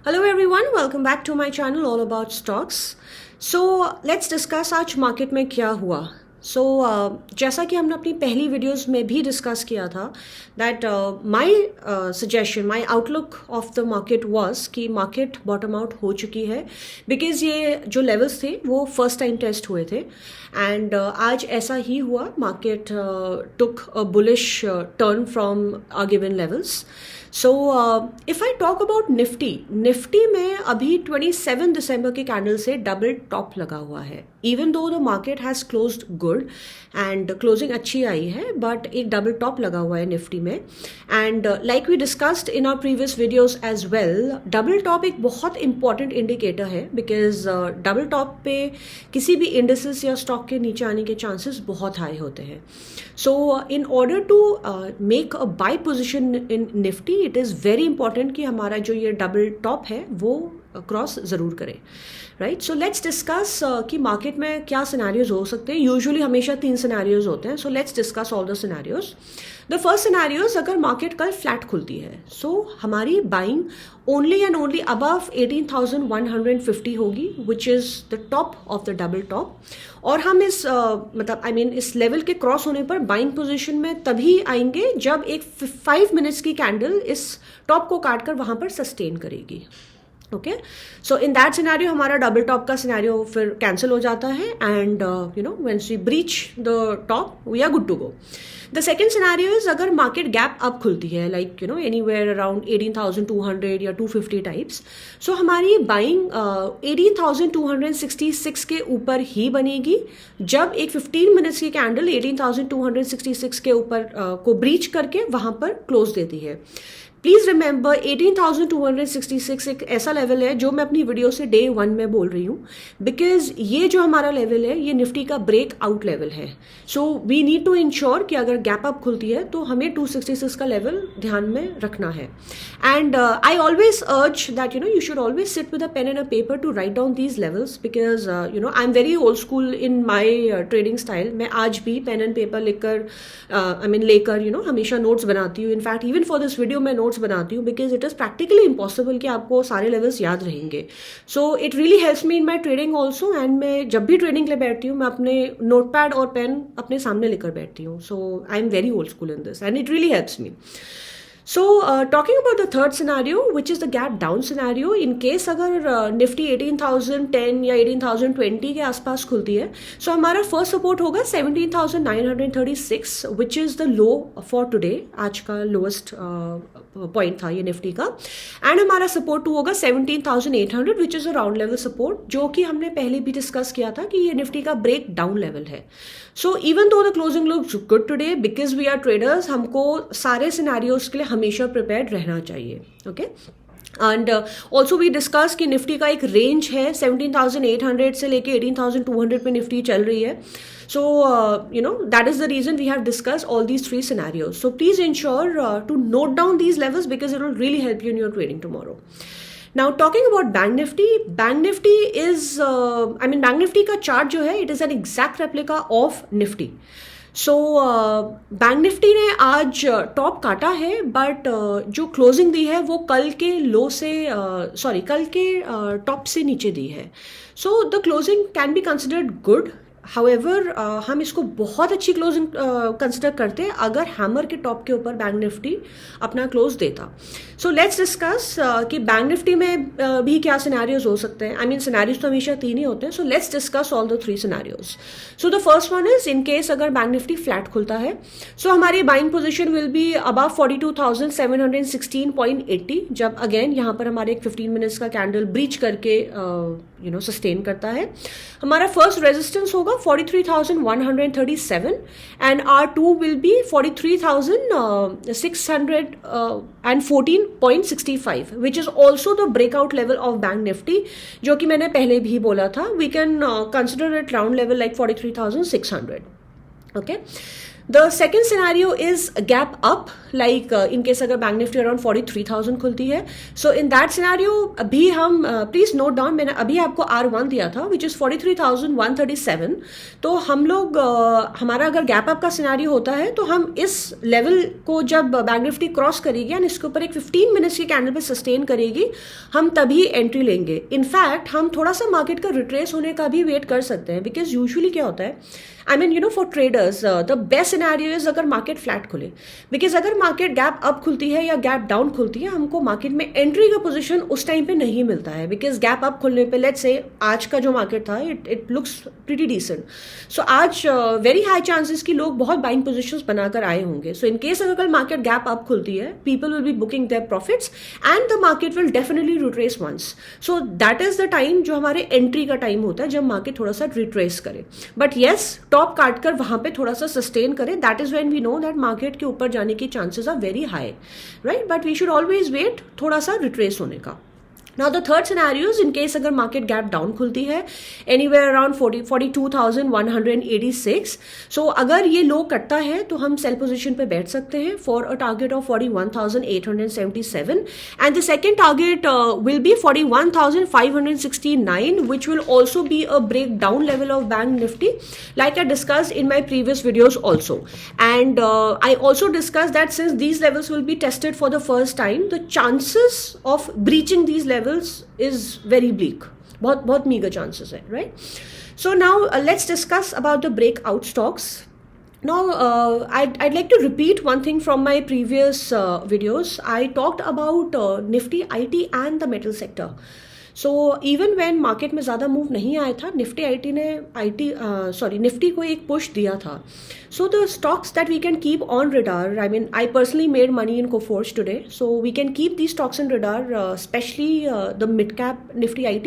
Hello everyone, welcome back to my channel all about stocks. So let's discuss आज market में क्या हुआ. सो जैसा कि हमने अपनी पहली वीडियोस में भी डिस्कस किया था that my suggestion my outlook of the market was कि मार्केट बॉटम आउट हो चुकी है बिकॉज ये जो लेवल्स थे वो फर्स्ट टाइम टेस्ट हुए थे एंड आज ऐसा ही हुआ. Market took a bullish turn from our given levels. So if I talk about Nifty में अभी 27 दिसंबर के कैंडल से डबल टॉप लगा हुआ है. Even though the market has closed good and closing अच्छी आई है बट एक डबल टॉप लगा हुआ है निफ्टी में. And like we discussed in our previous videos as well, double top एक बहुत इंपॉर्टेंट इंडिकेटर है बिकॉज डबल टॉप पे किसी भी इंडिसेस या स्टॉक के नीचे आने के चांसेस बहुत हाई होते हैं. So in order to make a buy position in Nifty it is very important कि हमारा जो ये डबल टॉप है वो क्रॉस ज़रूर करें. राइट, सो लेट्स डिस्कस कि मार्केट में क्या सिनेरियोज हो सकते हैं. यूजुअली हमेशा 3 सिनेरियोज होते हैं. So let's discuss all the scenarios. The first scenarios, अगर मार्केट कल फ्लैट खुलती है सो हमारी buying only and only above 18,150 होगी which is the top of the double top. और हम इस इस लेवल के क्रॉस होने पर बाइंग पोजीशन में तभी आएंगे जब एक 5 मिनट्स की कैंडल इस टॉप को काट कर वहाँ पर सस्टेन करेगी. Okay, so in that scenario हमारा डबल टॉप का सिनेरियो फिर कैंसिल हो जाता है and once we breach the top we are good to go. The second scenario is अगर मार्केट गैप अप खुलती है लाइक एनीवेयर अराउंड 18,200 या 250 टाइप्स. सो हमारी बाइंग 18,266 के ऊपर ही बनेगी जब एक 15 मिनट्स की कैंडल 18,266 के ऊपर को ब्रीच करके वहां पर क्लोज देती है. प्लीज़ रिमेंबर 18,266 एक ऐसा लेवल है जो मैं अपनी वीडियो से डे 1 में बोल रही हूँ बिकॉज ये जो हमारा लेवल है ये निफ्टी का ब्रेक आउट लेवल है. So we need to ensure कि अगर गैप अप खुलती है तो हमें 266 का लेवल ध्यान में रखना है. And I always urge that you should always sit with a pen and a paper to write down these levels because I am very old school in my trading style. मैं आज भी pen and paper लेकर लेकर हमेशा notes बनाती हूँ. In fact even for this video मैं बनाती हूँ because it is practically impossible कि आपको सारे लेवल्स याद रहेंगे. So it really helps me in my trading also. And मैं जब भी ट्रेडिंग के लिए बैठती हूँ मैं अपने नोटपैड और पेन अपने सामने लेकर बैठती हूँ. So I am very old school in this and it really helps me. So talking about the third scenario which is the gap down scenario, in case अगर निफ्टी 18,010 या 18,020 के आसपास खुलती है so हमारा फर्स्ट सपोर्ट होगा 17,936 which is the low for today. आज का लोएस्ट पॉइंट था ये निफ्टी का. एंड हमारा सपोर्ट 2 होगा 17,800 which is a round level support जो कि हमने पहले भी डिस्कस किया था कि ये निफ्टी का ब्रेक डाउन लेवल है. So even though the closing looks good today because we are traders, हमको सारे सिनेरियोज के लिए हमेशा प्रिपेयर्ड रहना चाहिए. Okay, and also we discuss कि निफ्टी का एक रेंज है 17,800 से लेके 18,200 पे निफ्टी चल रही है. So, that is the reason we have discussed all these 3 scenarios. So, please ensure to note down these levels because it will really help you in your trading tomorrow. Now, talking about Bank Nifty is, Bank Nifty का chart जो है, it is an exact replica of Nifty. So bank Nifty ने आज top काटा है but जो closing दी है वो कल के लो से कल के टॉप से नीचे दी है. So the closing can be considered good. However हम इसको बहुत अच्छी क्लोजिंग कंसिडर करते हैं अगर हैमर के टॉप के ऊपर बैंक निफ्टी अपना क्लोज देता. सो लेट्स डिस्कस कि बैंक निफ्टी में भी क्या सिनेरियोज हो सकते हैं. सिनेरियोज तो हमेशा 3 ही होते हैं. So let's discuss all the 3 scenarios. So the first one is in case अगर बैंक निफ्टी फ्लैट खुलता है सो हमारी buying position will be above 42,716.80 जब अगेन यहाँ पर हमारे एक 15 मिनट्स का कैंडल ब्रीच करके सस्टेन करता है. हमारा फर्स्ट रेजिस्टेंस होगा 43,137 and R2 will be 43,614.65 which is also the breakout level of Bank Nifty जो कि मैंने पहले भी बोला था. We can consider it round level like 43,600. Okay. The second scenario is gap up, like in case अगर bank Nifty around 43,000 खुलती है, so in that scenario अभी हम प्लीज नोट डाउन, मैंने अभी आपको R1 दिया था विच इज 43,137. तो हम लोग हमारा अगर गैप अप का सिनेरियो होता है तो हम इस लेवल को जब बैंक निफ्टी क्रॉस करेगी एंड इसके ऊपर एक 15 मिनट्स की कैंडल पे सस्टेन करेगी, हम तभी एंट्री लेंगे. इनफैक्ट हम थोड़ा सा मार्केट का रिट्रेस होने का भी वेट कर सकते हैं, बिकॉज यूजुअली क्या होता है, I mean you know for traders the best scenario is अगर मार्केट फ्लैट खुले, बिकॉज अगर मार्केट गैप अप खुलती है या गैप डाउन खुलती है, हमको मार्केट में एंट्री का पोजीशन उस टाइम पे नहीं मिलता है, बिकॉज गैप अप खुलने पे लेट्स से आज का जो मार्केट था इट लुक्स प्रीटी डिसेंट. सो आज वेरी हाई चांसेस कि लोग बहुत बाइंग पोजीशंस बनाकर आए होंगे. सो इन केस अगर कल मार्केट गैप अप खुलती है, people will be booking their profits and the market will definitely retrace once. So that is the time जो हमारे एंट्री का टाइम होता है, जब मार्केट थोड़ा सा रिट्रेस करे. बट येस, टॉप काट कर वहां पे थोड़ा सा सस्टेन करे, that is when we know that market के ऊपर जाने की chances are very high, right. But we should always wait थोड़ा सा रिट्रेस होने का. Now the third scenario is in case अगर market gap down खुलती है anywhere around 42,186. So अगर ये लो कटता है तो हम सेल पोजीशन पे बैठ सकते हैं for a target of 41,877 and the second target will be 41,569, which will also be a breakdown level of Bank Nifty, like I discussed in my previous videos also. And I also discussed that since these levels will be tested for the first time, the chances of breaching these levels is very bleak. बहुत meager chances है, right? So now let's discuss about the breakout stocks. Now I'd like to repeat one thing from my previous videos. I talked about Nifty, IT and the metal sector. So even when market में ज़्यादा move नहीं आया था, Nifty को एक push दिया था. So the stocks that we can keep on radar, I mean I personally made money in Coforge today, so we can keep these stocks in radar, especially the mid cap Nifty IT,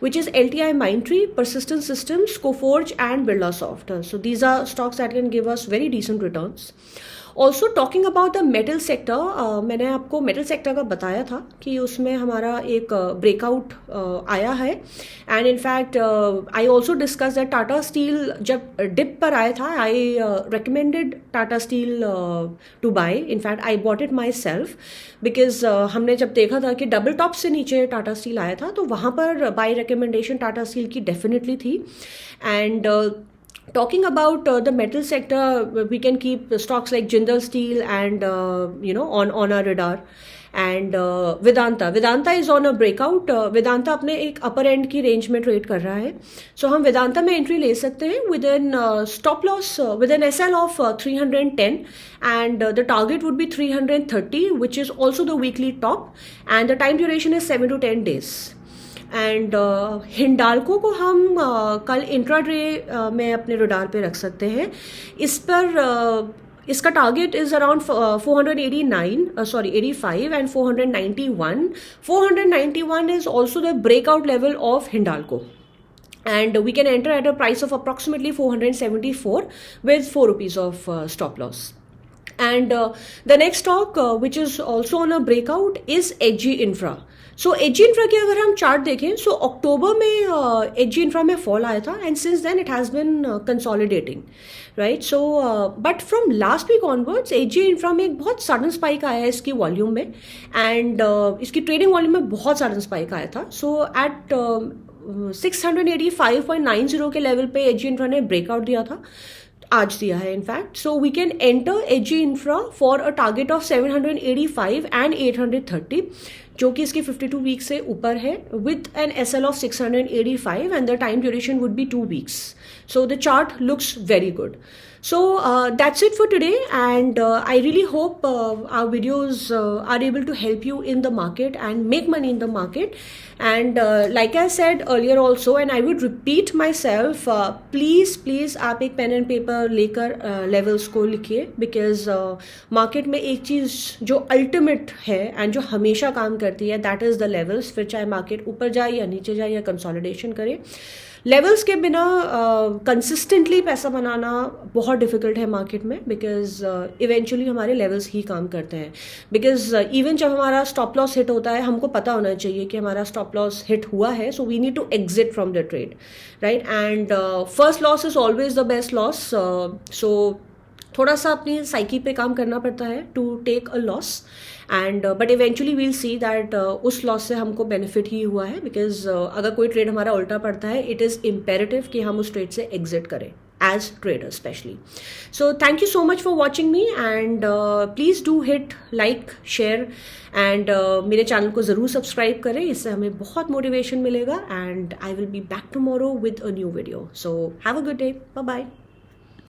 which is LTI Mindtree, Persistent Systems, Coforge and Birlasoft. So these are stocks that can give us very decent returns. Also talking about the metal sector, मैंने आपको metal sector का बताया था कि उसमें हमारा एक breakout आया है. And in fact I also discuss that Tata steel जब डिप पर आया था, I recommended Tata steel to buy. In fact I bought it myself, because हमने जब देखा था कि डबल टॉप से नीचे टाटा स्टील आया था, तो वहाँ पर बाय रिकमेंडेशन टाटा स्टील की डेफिनेटली थी. And talking about the metal sector, we can keep stocks like Jindal Steel and on our radar. And Vedanta is on a breakout. Vedanta अपने एक upper end की range में trade कर रहा है. So हम Vedanta में entry ले सकते हैं within stop loss within SL of 310 and the target would be 330, which is also the weekly top, and the time duration is 7 to 10 days. And Hindalco को हम कल इंट्राडे में अपने रडार पे रख सकते हैं. इस पर इसका target is around 85 and 491. 491 is also the breakout level of Hindalco. And we can enter at a price of approximately 474 with 4 rupees of stop loss. And the next stock which is also on a breakout is HG Infra. So AG infra की अगर हम chart देखें, सो अक्टूबर में एजी Infra में fall आया था and since then it has been consolidating, right. So but from last week onwards AG Infra में एक बहुत सडन स्पाइक आया है इसकी वॉल्यूम में, एंड इसकी ट्रेडिंग वॉल्यूम में बहुत सडन स्पाइक आया था. सो एट 685.90 के लेवल पे एजी इंफ्रा ने ब्रेकआउट दिया था, आज दिया है in fact. So we can enter AG Infra for a target of 785 and 830, जो कि इसकी 52 वीक से ऊपर है, with an SL of 685 and the time duration would be 2 weeks. So the chart looks very good. So that's it for today, and I really hope our videos are able to help you in the market and make money in the market. And like I said earlier also, and I would repeat myself, please आप एक pen and paper लेकर levels को लिखिए, because market में एक चीज़ जो ultimate है and जो हमेशा काम करती है, दैट इज़ द लेवल्स. फिर चाहे मार्केट ऊपर जाए या नीचे जाए या कंसोलिडेशन करे, लेवल्स के बिना कंसिस्टेंटली पैसा बनाना बहुत डिफिकल्ट है मार्केट में, बिकॉज इवेंचुअली हमारे लेवल्स ही काम करते हैं. बिकॉज इवन जब हमारा स्टॉप लॉस हिट होता है, हमको पता होना चाहिए कि हमारा स्टॉप लॉस हिट हुआ है, so we need to exit from the trade, right. And first loss is always the best loss. So थोड़ा सा अपनी साइकी पे काम करना पड़ता है to take a loss and but eventually we'll see that उस लॉस से हमको बेनिफिट ही हुआ है, बिकॉज अगर कोई ट्रेड हमारा उल्टा पड़ता है इट इज़ इम्पेरेटिव कि हम उस ट्रेड से एग्जिट करें as trader especially. So thank you so much for watching me and please do hit like, share and मेरे चैनल को ज़रूर सब्सक्राइब करें, इससे हमें बहुत मोटिवेशन मिलेगा and I will be back tomorrow with a new video. So have a good day. Bye bye.